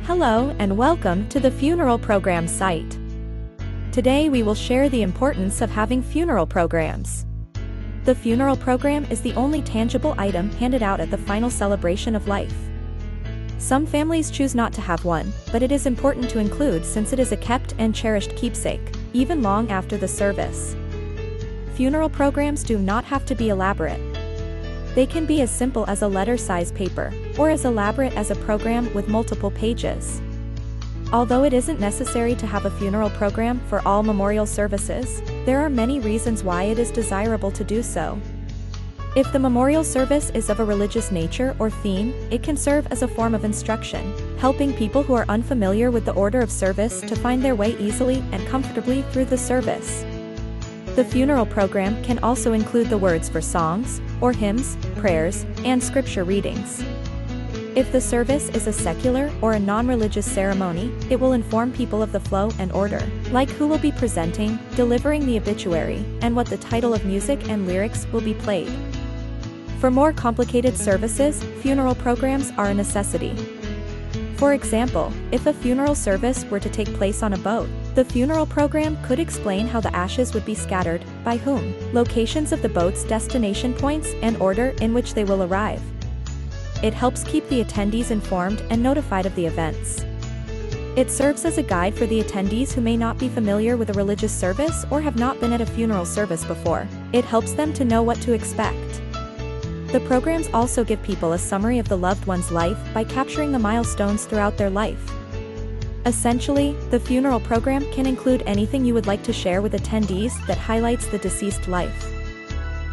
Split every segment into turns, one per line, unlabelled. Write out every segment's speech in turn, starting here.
Hello and welcome to the Funeral Program site. Today we will share the importance of having funeral programs. The funeral program is the only tangible item handed out at the final celebration of life. Some families choose not to have one, but it is important to include since it is a kept and cherished keepsake, even long after the service. Funeral programs do not have to be elaborate. They can be as simple as a letter-size paper, or as elaborate as a program with multiple pages. Although it isn't necessary to have a funeral program for all memorial services, there are many reasons why it is desirable to do so. If the memorial service is of a religious nature or theme, it can serve as a form of instruction, helping people who are unfamiliar with the order of service to find their way easily and comfortably through the service. The funeral program can also include the words for songs, or hymns, prayers, and scripture readings. If the service is a secular or a non-religious ceremony, it will inform people of the flow and order, like who will be presenting, delivering the obituary, and what the title of music and lyrics will be played. For more complicated services, funeral programs are a necessity. For example, if a funeral service were to take place on a boat, the funeral program could explain how the ashes would be scattered, by whom, locations of the boat's destination points, and order in which they will arrive. It helps keep the attendees informed and notified of the events. It serves as a guide for the attendees who may not be familiar with a religious service or have not been at a funeral service before. It helps them to know what to expect. The programs also give people a summary of the loved one's life by capturing the milestones throughout their life. Essentially, the funeral program can include anything you would like to share with attendees that highlights the deceased life.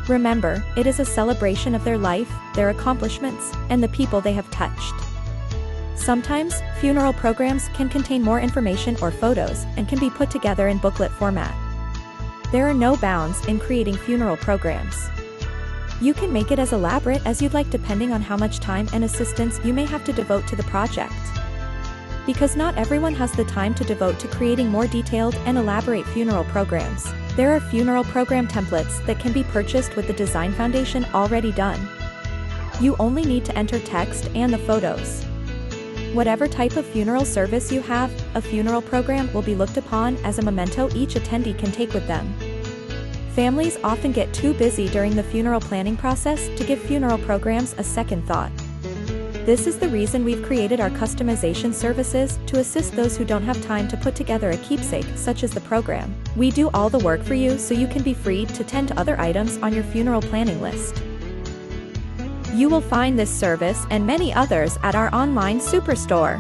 Remember, it is a celebration of their life, their accomplishments, and the people they have touched. Sometimes, funeral programs can contain more information or photos and can be put together in booklet format. There are no bounds in creating funeral programs. You can make it as elaborate as you'd like depending on how much time and assistance you may have to devote to the project. Because not everyone has the time to devote to creating more detailed and elaborate funeral programs, there are funeral program templates that can be purchased with the design foundation already done. You only need to enter text and the photos. Whatever type of funeral service you have, a funeral program will be looked upon as a memento each attendee can take with them. Families often get too busy during the funeral planning process to give funeral programs a second thought. This is the reason we've created our customization services to assist those who don't have time to put together a keepsake such as the program. We do all the work for you so you can be free to tend to other items on your funeral planning list. You will find this service and many others at our online superstore.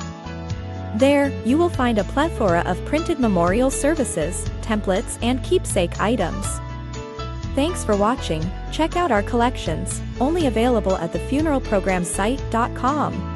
There, you will find a plethora of printed memorial services, templates, and keepsake items. Thanks for watching. Check out our collections, only available at the-funeral-program-site.com.